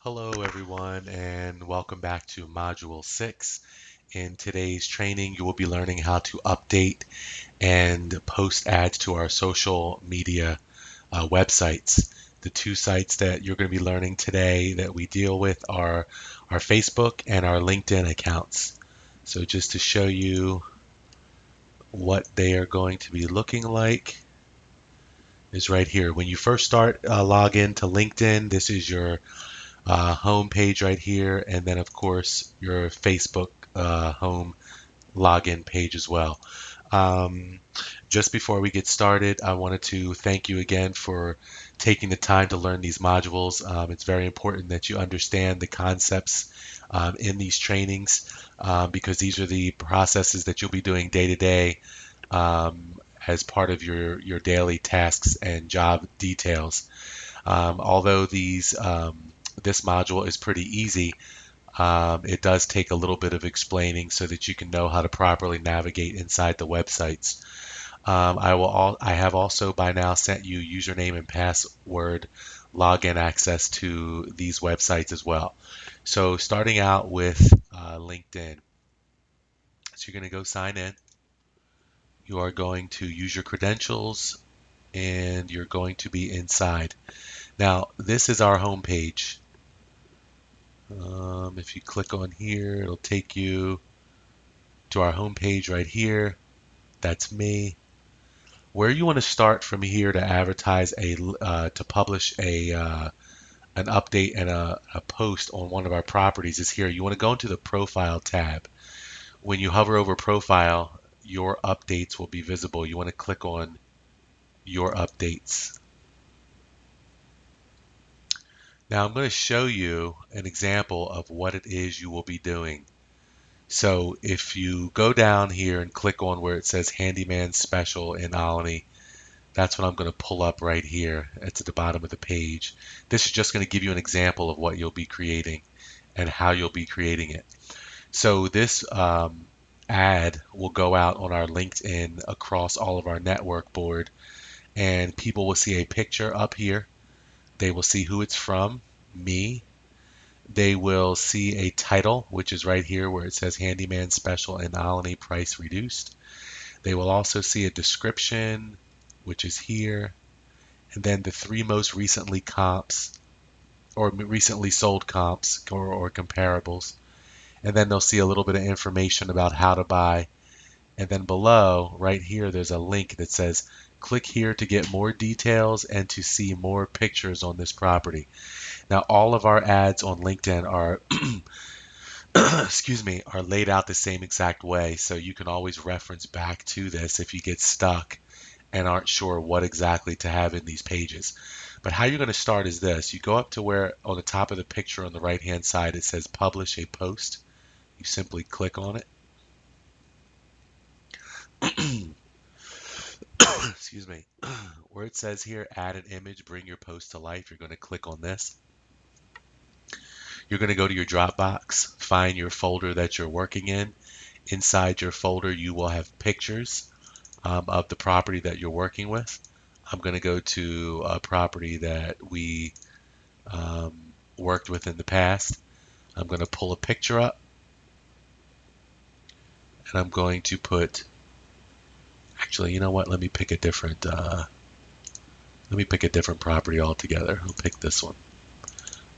Hello everyone and welcome back to Module 6. In today's training, you will be learning how to update and post ads to our social media websites. The two sites that you're going to be learning today that we deal with are our Facebook and our LinkedIn accounts. So just to show you what they are going to be looking like is right here. When you first log in to LinkedIn, this is your home page right here, and then of course your Facebook home login page as well. Um, just before we get started, I wanted to thank you again for taking the time to learn these modules. It's very important that you understand the concepts in these trainings because these are the processes that you'll be doing day to day as part of your daily tasks and job details. Although this module is pretty easy, it does take a little bit of explaining so that you can know how to properly navigate inside the websites. I have also by now sent you username and password login access to these websites as well. So starting out with LinkedIn. So you're going to go sign in. You are going to use your credentials and you're going to be inside. Now, this is our home page. If you click on here, it'll take you to our home page right here. That's me. Where you want to start from here to advertise to publish an update and a post on one of our properties is here. You want to go into the Profile tab. When you hover over Profile, your updates will be visible. You want to click on Your Updates. Now I'm going to show you an example of what it is you will be doing. So if you go down here and click on where it says Handyman Special in Alany, that's what I'm going to pull up right here. It's at the bottom of the page. This is just going to give you an example of what you'll be creating and how you'll be creating it. So this ad will go out on our LinkedIn across all of our network board, and people will see a picture up here. They will see who it's from, me. They will see a title, which is right here where it says Handyman Special in Alany Price Reduced. They will also see a description, which is here, and then the three most recently comps or recently sold comps or comparables. And then they'll see a little bit of information about how to buy. And then below, right here, there's a link that says, click here to get more details and to see more pictures on this property. Now, all of our ads on LinkedIn are excuse me, are laid out the same exact way. So you can always reference back to this if you get stuck and aren't sure what exactly to have in these pages. But how you're going to start is this. You go up to where on the top of the picture on the right hand side it says publish a post. You simply click on it. Excuse me. Where it says here add an image, bring your post to life, you're going to click on this. You're going to go to your Dropbox, find your folder that you're working in. Inside your folder you will have pictures of the property that you're working with. I'm going to go to a property that we worked with in the past. I'm going to pull a picture up and I'm going to put, actually, you know what? Let me pick a different property altogether. I'll pick this one.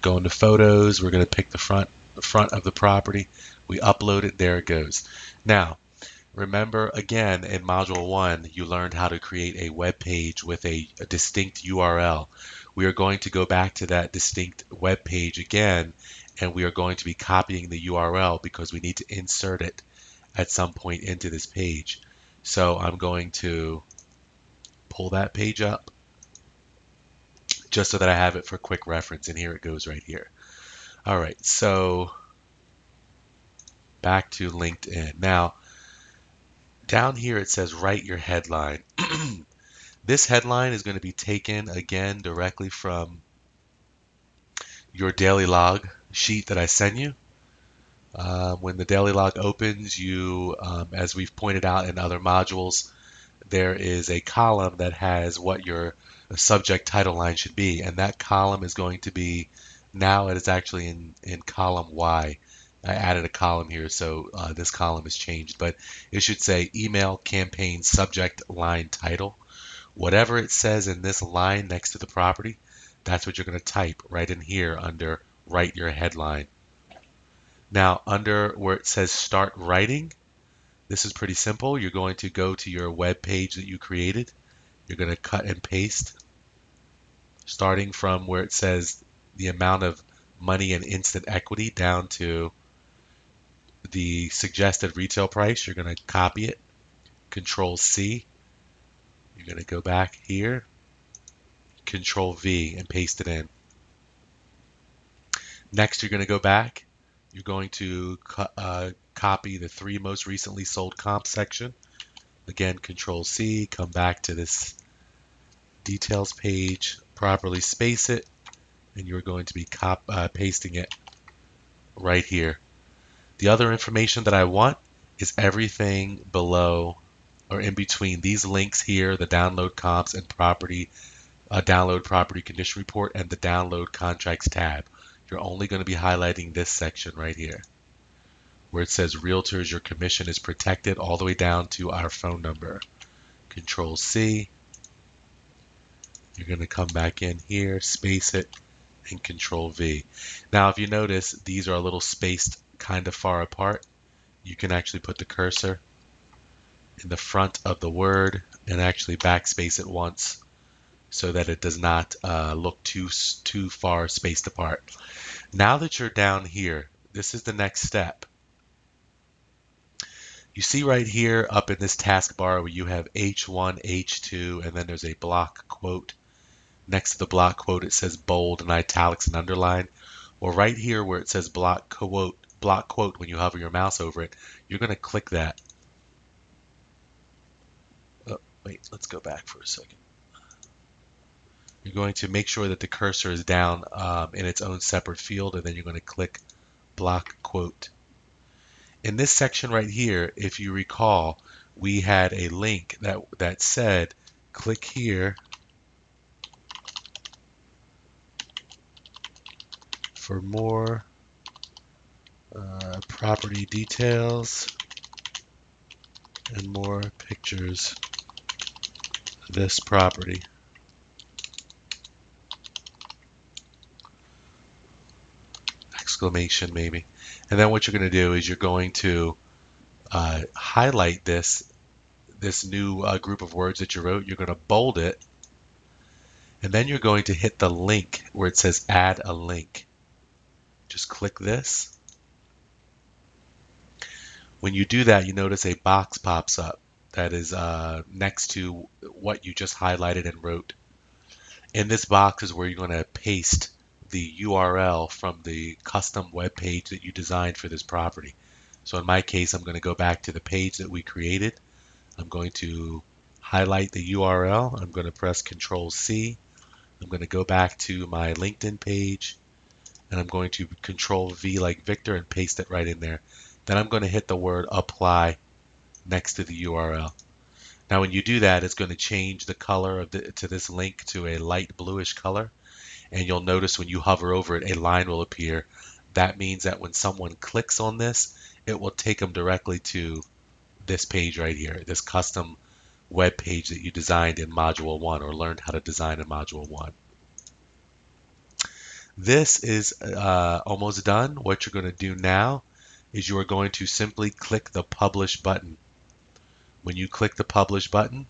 Go into photos. We're going to pick the front of the property. We upload it. There it goes. Now, remember again in Module 1, you learned how to create a web page with a distinct URL. We are going to go back to that distinct web page again, and we are going to be copying the URL because we need to insert it at some point into this page. So I'm going to pull that page up just so that I have it for quick reference, and here it goes right here. All right, so back to LinkedIn. Now, down here it says write your headline. This headline is going to be taken again directly from your daily log sheet that I send you. When the daily log opens, as we've pointed out in other modules, there is a column that has what your subject title line should be, and that column is going to be Now it is actually in column Y. I added a column here, so this column has changed, but it should say email campaign subject line title. Whatever it says in this line next to the property, that's what you're going to type right in here under write your headline. Now, under where it says start writing, this is pretty simple. You're going to go to your web page that you created. You're going to cut and paste, starting from where it says the amount of money and instant equity down to the suggested retail price. You're going to copy it, Control C. You're going to go back here, Control V, and paste it in. Next, you're going to go back. You're going to copy the 3 most recently sold comp section. Again, Control C, come back to this details page, properly space it, and you're going to be pasting it right here. The other information that I want is everything below or in between these links here, the download comps and property, download property condition report, and the download contracts tab. You're only going to be highlighting this section right here where it says realtors, your commission is protected, all the way down to our phone number. Control C. You're going to come back in here, space it, and Control V. Now, if you notice, these are a little spaced kind of far apart. You can actually put the cursor in the front of the word and actually backspace it once so that it does not look too far spaced apart. Now that you're down here, this is the next step. You see right here up in this taskbar where you have H1, H2, and then there's a block quote. Next to the block quote, it says bold and italics and underline. Or right here where it says block quote, when you hover your mouse over it, you're going to click that. Oh, wait, let's go back for a second. You're going to make sure that the cursor is down in its own separate field, and then you're going to click block quote. In this section right here, if you recall, we had a link that said click here for more property details and more pictures of this property. Exclamation maybe. And then what you're going to do is you're going to highlight this new group of words that you wrote. You're going to bold it, and then you're going to hit the link where it says add a link. Just click this. When you do that, you notice a box pops up that is next to what you just highlighted and wrote. In this box is where you're going to paste the URL from the custom web page that you designed for this property. So in my case, I'm going to go back to the page that we created. I'm going to highlight the URL. I'm going to press Control C. I'm going to go back to my LinkedIn page, and I'm going to Control V like Victor and paste it right in there. Then I'm going to hit the word apply next to the URL. Now when you do that, it's going to change the color of to this link to a light bluish color, and you'll notice when you hover over it, a line will appear. That means that when someone clicks on this, it will take them directly to this page right here, this custom web page that you designed in Module 1 or learned how to design in Module 1. This is almost done. What you're going to do now is you are going to simply click the Publish button. When you click the Publish button,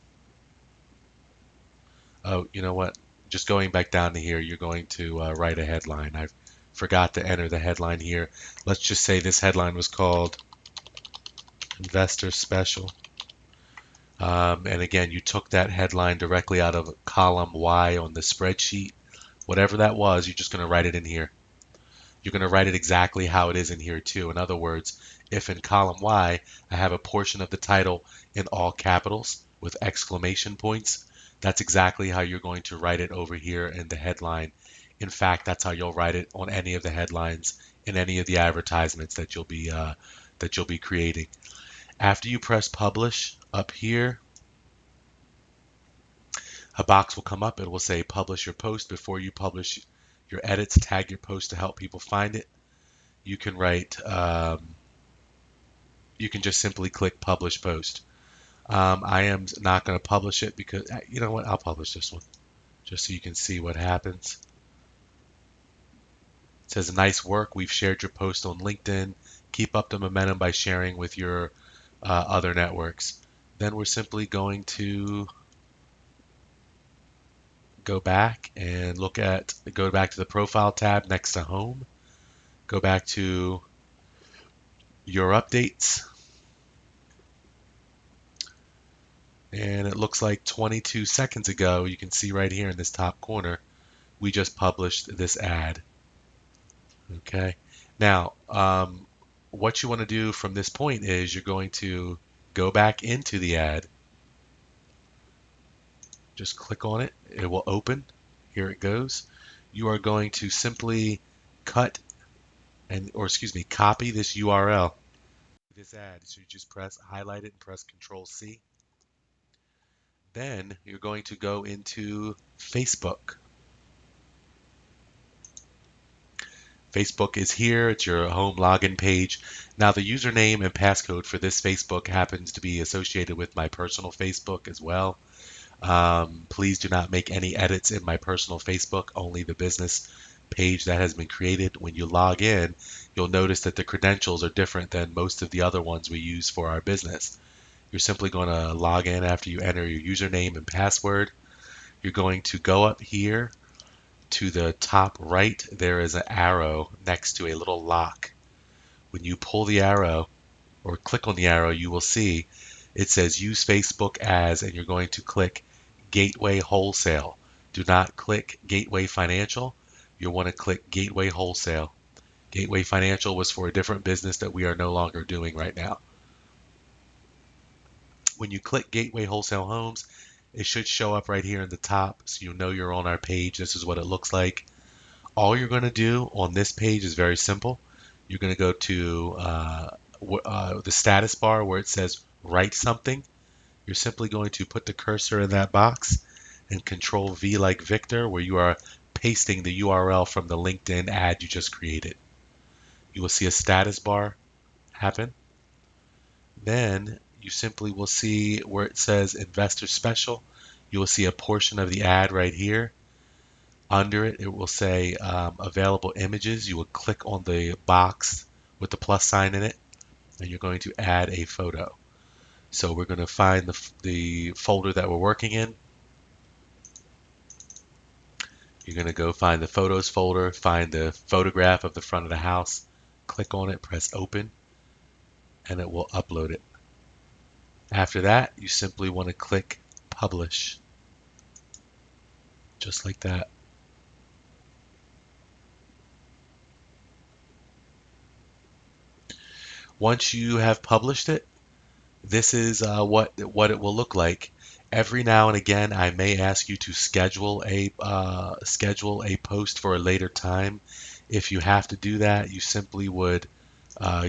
oh, you know what? Just going back down to here, you're going to write a headline. I forgot to enter the headline here. Let's just say this headline was called Investor Special. And again, you took that headline directly out of column Y on the spreadsheet. Whatever that was, you're just going to write it in here. You're going to write it exactly how it is in here too. In other words, if in column Y, I have a portion of the title in all capitals with exclamation points, that's exactly how you're going to write it over here in the headline. In fact, that's how you'll write it on any of the headlines in any of the advertisements that you'll be creating. After you press publish up here, a box will come up. It will say publish your post. Before you publish Your edits, tag your post to help people find it. You can write, you can just simply click publish post. I am not going to publish it because, you know what, I'll publish this one just so you can see what happens. It says, nice work. We've shared your post on LinkedIn. Keep up the momentum by sharing with your other networks. Then we're simply going to go back and go back to the profile tab next to home. Go back to your updates. And it looks like 22 seconds ago, you can see right here in this top corner, we just published this ad. Okay. Now, what you want to do from this point is you're going to go back into the ad. Just click on it. It will open. Here it goes. You are going to simply copy this URL, this ad. So you just highlight it and press Control C. Then you're going to go into Facebook. Facebook is here. It's your home login page. Now the username and passcode for this Facebook happens to be associated with my personal Facebook as well. Please do not make any edits in my personal Facebook, only the business page that has been created. When you log in, you'll notice that the credentials are different than most of the other ones we use for our business. You're simply going to log in after you enter your username and password. You're going to go up here to the top right. There is an arrow next to a little lock. When you pull the arrow or click on the arrow, you will see it says use Facebook as, and you're going to click Gateway Wholesale. Do not click Gateway Financial. You'll want to click Gateway Wholesale. Gateway Financial was for a different business that we are no longer doing right now. When you click Gateway Wholesale Homes, it should show up right here in the top so you know you're on our page. This is what it looks like. All you're going to do on this page is very simple. You're going to go to the status bar where it says write something. You're simply going to put the cursor in that box and Control V like Victor, where you are pasting the URL from the LinkedIn ad you just created. You will see a status bar happen. Then you simply will see where it says Investor Special. You will see a portion of the ad right here. Under it, it will say available images. You will click on the box with the plus sign in it, and you're going to add a photo. So we're going to find the folder that we're working in. You're going to go find the photos folder, find the photograph of the front of the house, click on it, press open, and it will upload it. After that, you simply want to click publish, just like that. Once you have published it, this is what it will look like. Every now and again, I may ask you to schedule a post for a later time. If you have to do that, you simply would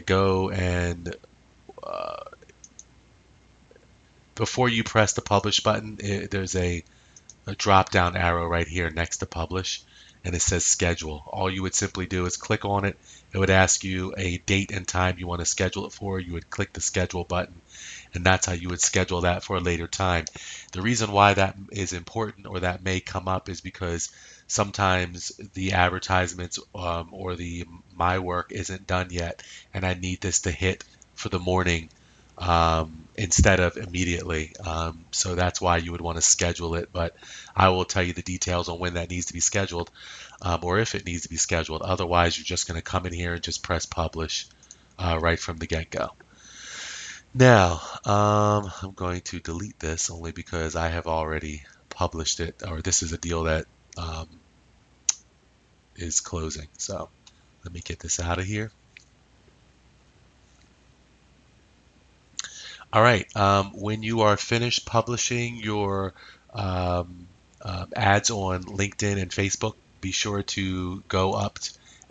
go and before you press the publish button, there's a drop down arrow right here next to publish, and it says schedule. All you would simply do is click on it. It would ask you a date and time you want to schedule it for. You would click the schedule button, and that's how you would schedule that for a later time. The reason why that is important or that may come up is because sometimes the advertisements or the my work isn't done yet, and I need this to hit for the morning instead of immediately. So that's why you would want to schedule it. But I will tell you the details on when that needs to be scheduled or if it needs to be scheduled. Otherwise, you're just going to come in here and just press publish right from the get-go. Now, I'm going to delete this only because I have already published it, or this is a deal that is closing. So let me get this out of here. All right. When you are finished publishing your ads on LinkedIn and Facebook, be sure to go up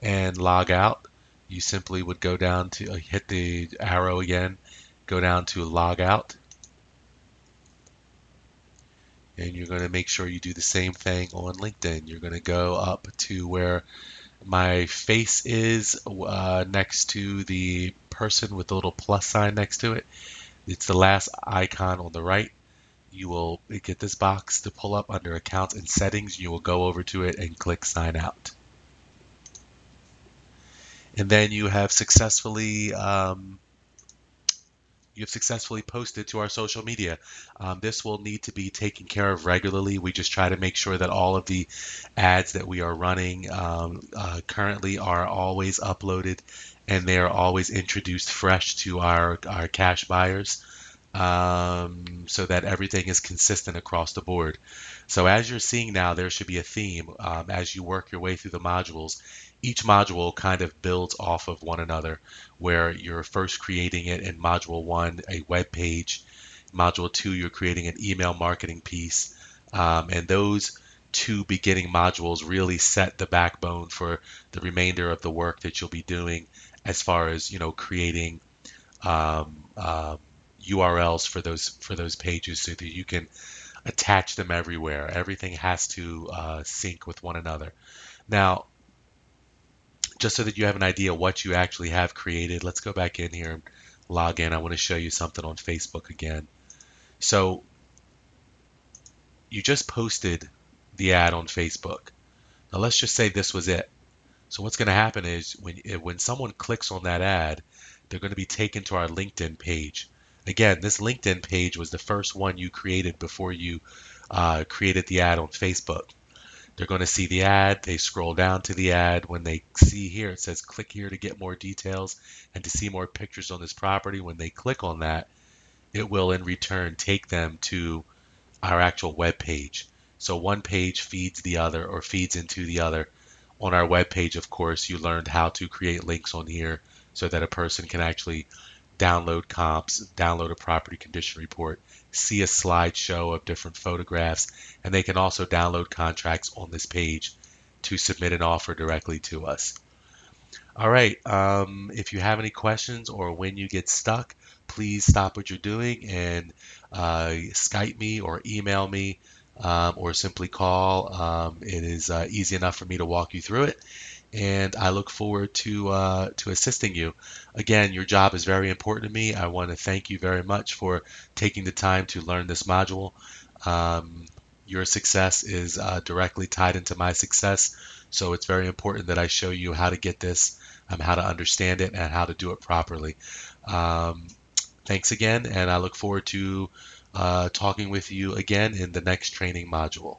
and log out. You simply would go down to hit the arrow again, go down to log out. And you're going to make sure you do the same thing on LinkedIn. You're going to go up to where my face is next to the person with the little plus sign next to it. It's the last icon on the right. You will get this box to pull up under Accounts and Settings. You will go over to it and click Sign Out. And then you've successfully posted to our social media. This will need to be taken care of regularly. We just try to make sure that all of the ads that we are running currently are always uploaded and they are always introduced fresh to our cash buyers, so that everything is consistent across the board. So as you're seeing now, there should be a theme as you work your way through the modules. Each module kind of builds off of one another, where you're first creating it in module one, a web page. Module two, you're creating an email marketing piece. And those two beginning modules really set the backbone for the remainder of the work that you'll be doing as far as, creating um, um, URLs for those pages so that you can attach them everywhere. Everything has to sync with one another. Now, just so that you have an idea what you actually have created, let's go back in here and log in. I want to show you something on Facebook again. So you just posted the ad on Facebook. Now let's just say this was it. So what's going to happen is when someone clicks on that ad, they're going to be taken to our LinkedIn page. Again, this LinkedIn page was the first one you created before you created the ad on Facebook. They're going to see the ad. They scroll down to the ad. When they see here, it says click here to get more details and to see more pictures on this property. When they click on that, it will in return take them to our actual web page. So one page feeds the other or feeds into the other. On our web page, of course, you learned how to create links on here so that a person can actually download comps, download a property condition report, see a slideshow of different photographs, and they can also download contracts on this page to submit an offer directly to us. All right. If you have any questions or when you get stuck, please stop what you're doing and Skype me or email me, or simply call. It is easy enough for me to walk you through it, and I look forward to assisting you. Again, your job is very important to me. I want to thank you very much for taking the time to learn this module. Um, your success is directly tied into my success, so it's very important that I show you how to get this, how to understand it, and how to do it properly. Um, Thanks again, and I look forward to talking with you again in the next training module.